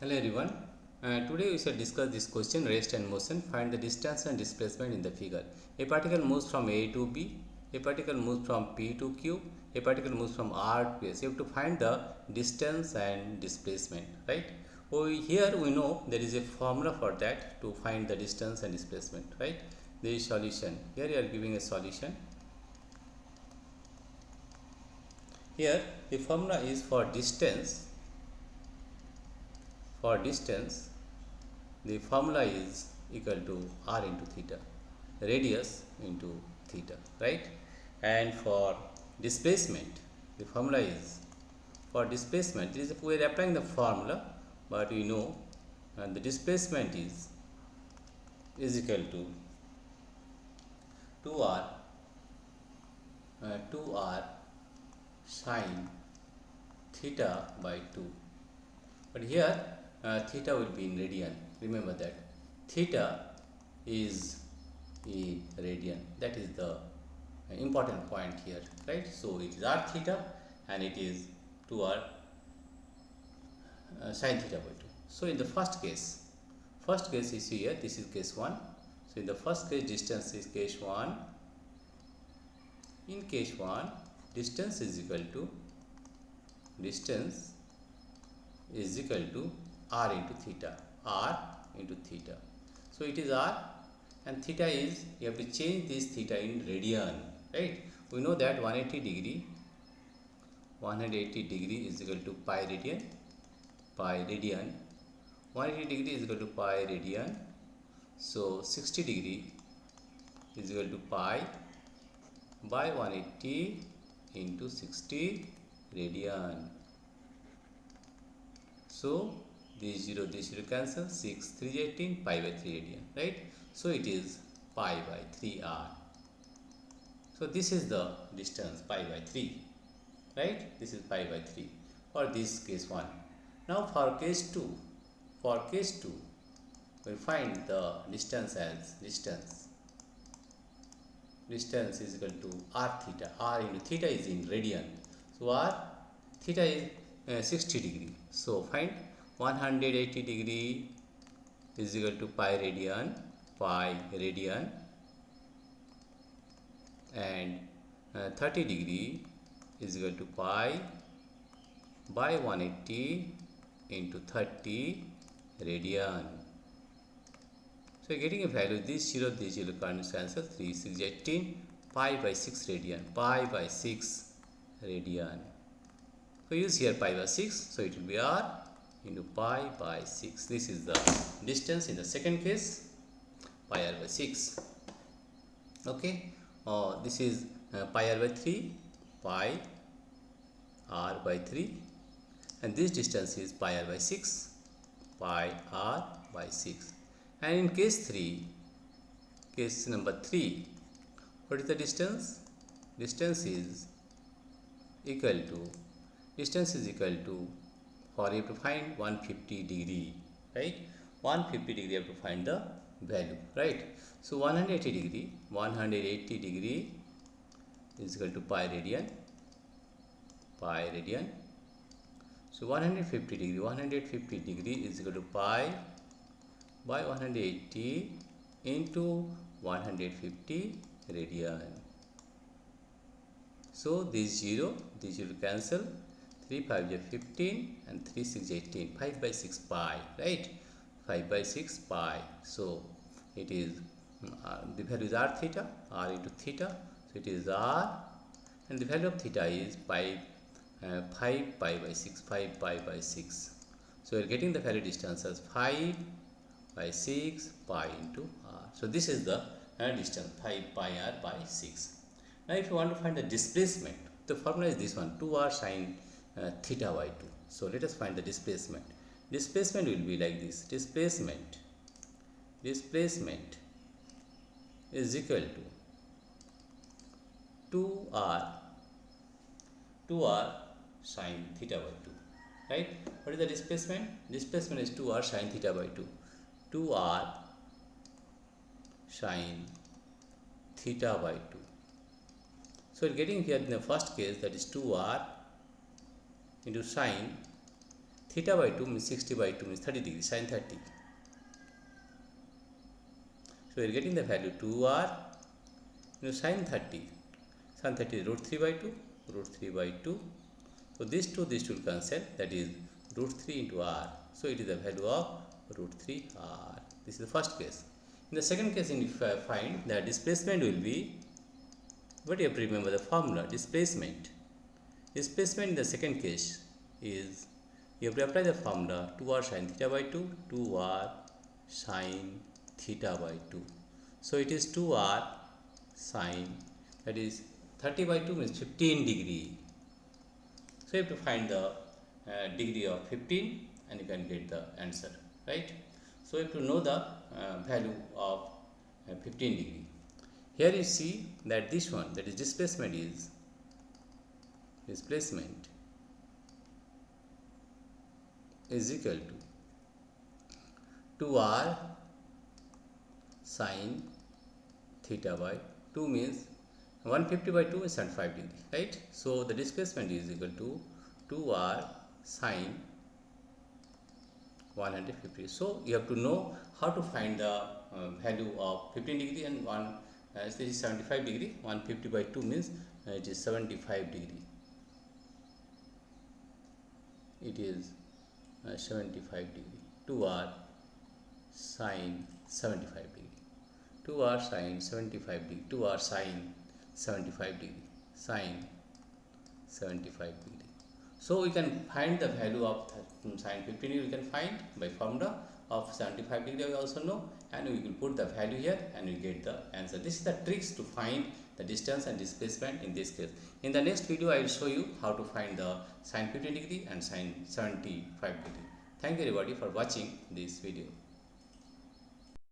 Hello everyone. Today we shall discuss this question: rest and motion. Find the distance and displacement in the figure. A particle moves from A to B. A particle moves from P to Q. A particle moves from R to S. You have to find the distance and displacement, right? Here we know there is a formula for that to find the distance and displacement, right? There is solution. Here you are giving a solution. Here the formula is for distance. For distance, the formula is equal to r into theta, radius into theta, right? And for displacement, the formula is for displacement is we are applying the formula, but we know the displacement is equal to 2r 2r sine theta by 2. But here theta will be in radian. Remember that theta is in radian. That is the important point here, right? So it is r theta and it is 2r sin theta by 2. So in the first case is here, this is case 1. So in the first case, distance is case 1. In case 1, distance is equal to r into theta, So it is r and theta is, you have to change this theta in radian, right? We know that 180 degree is equal to pi radian. 180 degree is equal to pi radian. So 60 degree is equal to pi by 180 into 60 radian. So this 0 cancel, 6 3 18, pi by 3 radian, right? So it is pi by 3r. So this is the distance, pi by 3, right? This is pi by 3 for this case 1. Now for case 2, we find the distance as distance is equal to r theta. R into theta is in radian. So r theta is 60 degree. So find 180 degree is equal to pi radian, and 30 degree is equal to pi by 180 into 30 radian. So getting a value, this 0 cancel, 3 6 18, pi by 6 radian. So use here pi by 6, so it will be r into pi by 6. This is the distance in the second case, pi r by 6. Okay, this is pi r by 3, pi r by 3, and this distance is pi r by 6, pi r by 6. And in case number 3, what is the distance? Distance is equal to, for you to find 150 degree, right? 150 degree you have to find the value, right? So 180 degree is equal to pi radian. So 150 degree is equal to pi by 180 into 150 radian. So this 0 cancel, 3 5 is 15 and 3 6 18, 5 by 6 pi, right? 5 by 6 pi. So it is the value is r theta, r into theta. So it is r, and the value of theta is 5 pi by 6. So we are getting the value distance as 5 by 6 pi into r. So this is the distance, 5 pi r by 6. Now if you want to find the displacement, the formula is this one, 2r sine theta by 2. So let us find the displacement. Displacement will be like this. Displacement is equal to 2r sine theta by 2, right? What is the displacement? Displacement is 2r sine theta by 2. 2r sine theta by 2. So we are getting here in the first case, that is 2r into sine theta by 2 means 60 by 2 means 30 degrees, sin 30. So we are getting the value 2r sin 30. Sin 30 is root 3 by 2, root 3 by 2. So this will cancel, that is root 3 into r. So it is the value of root 3 r. This is the first case. In the second case, if I find the displacement will be, but you have to remember the formula, displacement. Displacement in the second case is, you have to apply the formula 2r sin theta by 2, 2r sin theta by 2. So it is 2r sin, that is 30 by 2 means 15 degree. So you have to find the degree of 15 and you can get the answer, right? So you have to know the value of 15 degree. Here you see that this one, that is displacement, is equal to 2r sin theta by 2 means 150 by 2 is 75 degree, right? So the displacement is equal to 2r sin 150. So you have to know how to find the value of 15 degree and this is 75 degree. 150 by 2 means it is 75 degree. It is 75 degree. 2r sin 75 degree. 2r sin 75 degree. 2r sin 75 degree. Sin 75 degree. So we can find the value of sin 15 degree. We can find by formula of 75 degree. We also know, and we will put the value here and we get the answer. This is the tricks to find the distance and displacement in this case. In the next video, I will show you how to find the sin 15 degree and sin 75 degree. Thank you everybody for watching this video.